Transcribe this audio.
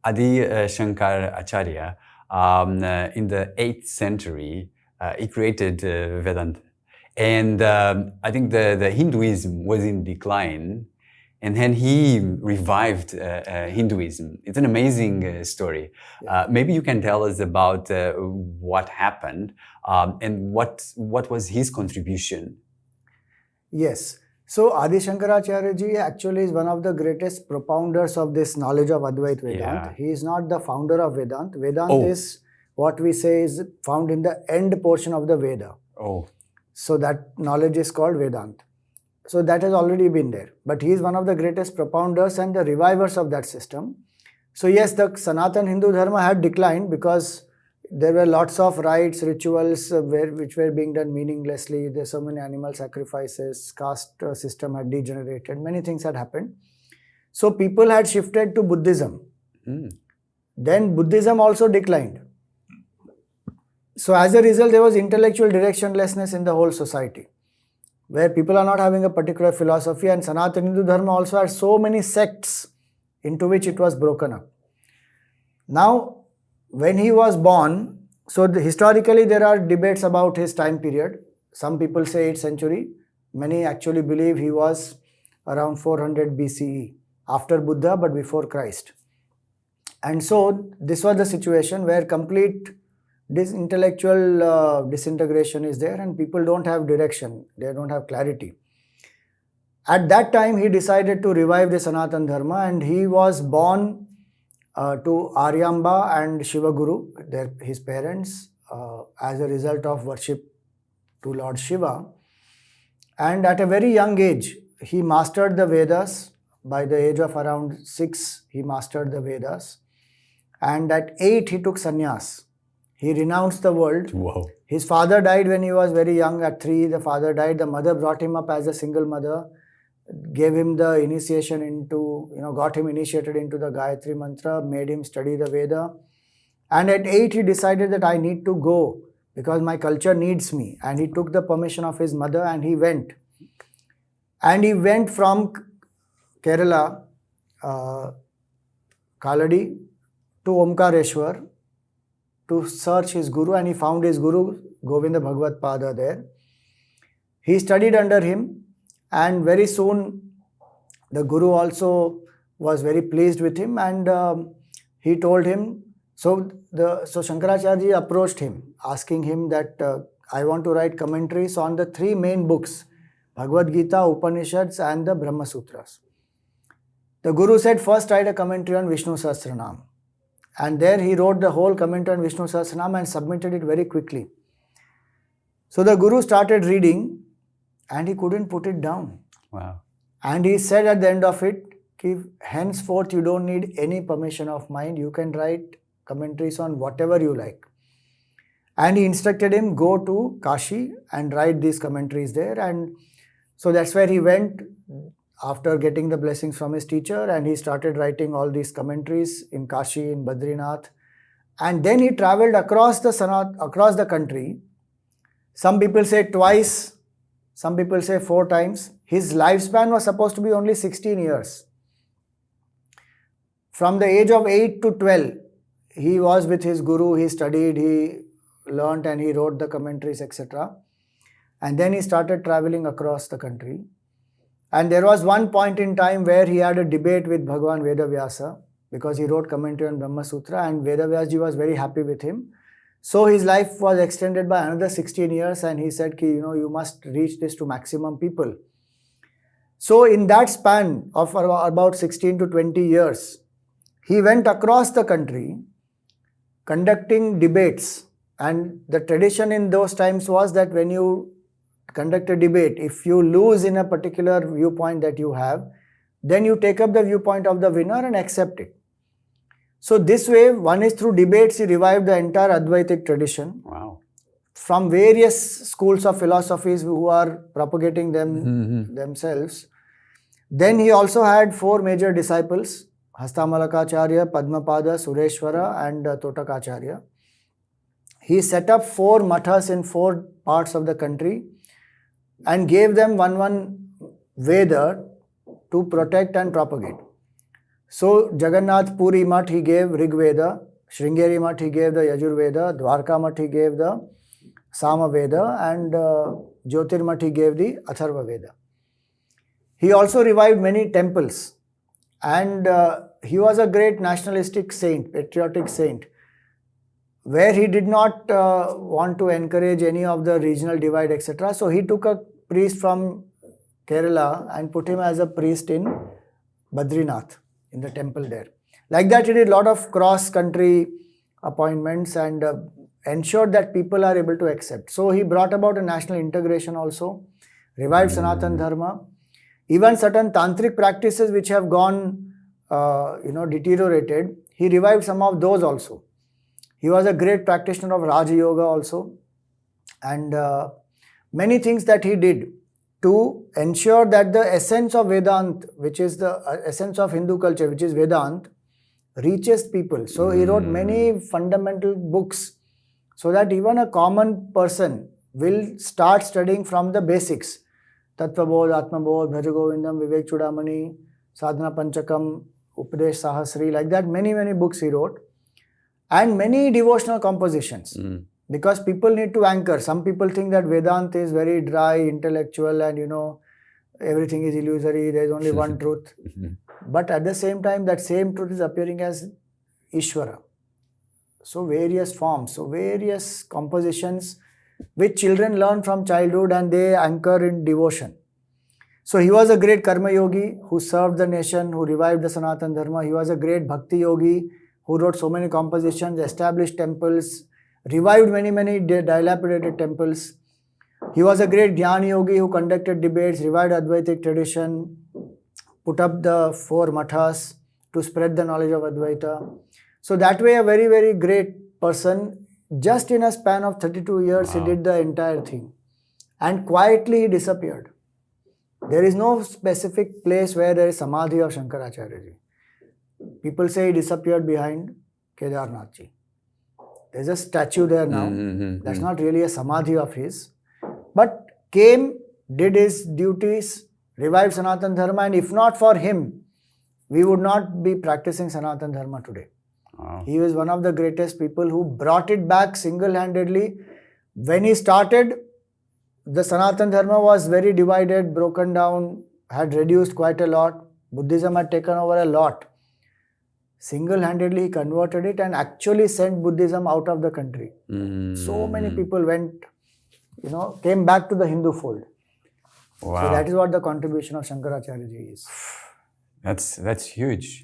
Adi Shankaracharya, in the 8th century, he created Vedanta. And I think the Hinduism was in decline, and then he revived Hinduism. It's an amazing story. Maybe you can tell us about what happened and what was his contribution. Yes. So Adi Shankaracharya ji actually is one of the greatest propounders of this knowledge of Advaita Vedanta. He is not the founder of Vedanta. Vedanta is what we say is found in the end portion of the Veda. So that knowledge is called Vedanta. So that has already been there. But he is one of the greatest propounders and the revivers of that system. So yes, the Sanatan Hindu Dharma had declined because there were lots of rites, rituals which were being done meaninglessly. There were so many animal sacrifices, caste system had degenerated, many things had happened. So people had shifted to Buddhism. Then Buddhism also declined. So as a result, there was intellectual directionlessness in the whole society, where people are not having a particular philosophy, and Sanatana Hindu Dharma also had so many sects into which it was broken up. Now, when he was born, so historically there are debates about his time period. Some people say 8th century. Many actually believe he was around 400 BCE, after Buddha but before Christ. And so this was the situation where complete intellectual disintegration is there and people don't have direction, they don't have clarity. At that time he decided to revive the Sanatan Dharma, and he was born to Aryamba and Shiva Guru, his parents, as a result of worship to Lord Shiva. And at a very young age, he mastered the Vedas. By the age of around 6, he mastered the Vedas. And at 8, he took sannyas. He renounced the world. Wow. His father died when he was very young. At 3, the father died. The mother brought him up as a single mother, gave him the initiation into, got him initiated into the Gayatri Mantra, made him study the Veda. And at 8, he decided that I need to go because my culture needs me. And he took the permission of his mother and he went. And he went from Kerala, Kaladi, to Omkareshwar to search his Guru, and he found his Guru, Govinda Bhagavad Pada, there. He studied under him. And very soon, the Guru also was very pleased with him, and he told him, so Shankaracharya approached him, asking him that I want to write commentaries on the 3 main books, Bhagavad Geeta, Upanishads and the Brahma Sutras. The Guru said, first write a commentary on Vishnu Sahasranam. And there he wrote the whole commentary on Vishnu Sahasranam and submitted it very quickly. So the Guru started reading, and he couldn't put it down. Wow. And he said at the end of it, henceforth you don't need any permission of mine. You can write commentaries on whatever you like. And he instructed him, go to Kashi and write these commentaries there. And so that's where he went after getting the blessings from his teacher, and he started writing all these commentaries in Kashi, in Badrinath. And then he traveled across the country. Some people say twice, some people say 4 times. His lifespan was supposed to be only 16 years. From the age of 8 to 12, he was with his Guru, he studied, he learnt, and he wrote the commentaries, etc. And then he started traveling across the country. And there was one point in time where he had a debate with Bhagavan Vedavyasa, because he wrote commentary on Brahma Sutra, and Vedavyasa was very happy with him. So his life was extended by another 16 years, and he said, you must reach this to maximum people. So in that span of about 16 to 20 years, he went across the country conducting debates. And the tradition in those times was that when you conduct a debate, if you lose in a particular viewpoint that you have, then you take up the viewpoint of the winner and accept it. So this way, one is through debates, he revived the entire Advaitic tradition. Wow. From various schools of philosophies who are propagating them themselves. Then he also had 4 major disciples, Hastamalakacharya, Padmapada, Sureshwara and Totakacharya. He set up 4 mathas in 4 parts of the country and gave them one Veda to protect and propagate. So Jagannath Puri Mutt, he gave Rig Veda, Sringeri Mutt, he gave the Yajur Veda, Dwarka Mutt, he gave the Sama Veda, and Jyotir Mutt, he gave the Atharva Veda. He also revived many temples, and he was a great nationalistic saint, patriotic saint, where he did not want to encourage any of the regional divide, etc. So he took a priest from Kerala and put him as a priest in Badrinath, in the temple there. Like that, he did a lot of cross-country appointments and ensured that people are able to accept. So he brought about a national integration also, revived Sanatan Dharma. Even certain tantric practices which have gone, deteriorated, he revived some of those also. He was a great practitioner of Raja Yoga also, and many things that he did to ensure that the essence of Vedanta, which is the essence of Hindu culture, which is Vedanta, reaches people. So he wrote many fundamental books so that even a common person will start studying from the basics. Tattva Bodh, Atma Bodh, Bhaja Govindam, Vivek Chudamani, Sadhana Panchakam, Upadesh Sahasri, like that, many books he wrote. And many devotional compositions. Because people need to anchor. Some people think that Vedanta is very dry, intellectual, and everything is illusory, there is only one truth. But at the same time, that same truth is appearing as Ishvara. So various forms, so various compositions which children learn from childhood and they anchor in devotion. So he was a great Karma Yogi who served the nation, who revived the Sanatan Dharma. He was a great Bhakti Yogi who wrote so many compositions, established temples, revived many dilapidated temples. He was a great Jnana Yogi who conducted debates, revived Advaitic tradition, put up the 4 mathas to spread the knowledge of Advaita. So that way a very great person, just in a span of 32 years, he did the entire thing. And quietly he disappeared. There is no specific place where there is Samadhi of Shankaracharya ji. People say he disappeared behind Kedarnath ji. There's a statue there now. That's not really a Samadhi of his. But came, did his duties, revived Sanatan Dharma, and if not for him, we would not be practicing Sanatan Dharma today. He was one of the greatest people who brought it back single-handedly. When he started, the Sanatan Dharma was very divided, broken down, had reduced quite a lot. Buddhism had taken over a lot. Single-handedly he converted it and actually sent Buddhism out of the country. So many people went, came back to the Hindu fold. Wow. So that is what the contribution of Shankaracharya ji is. That's huge.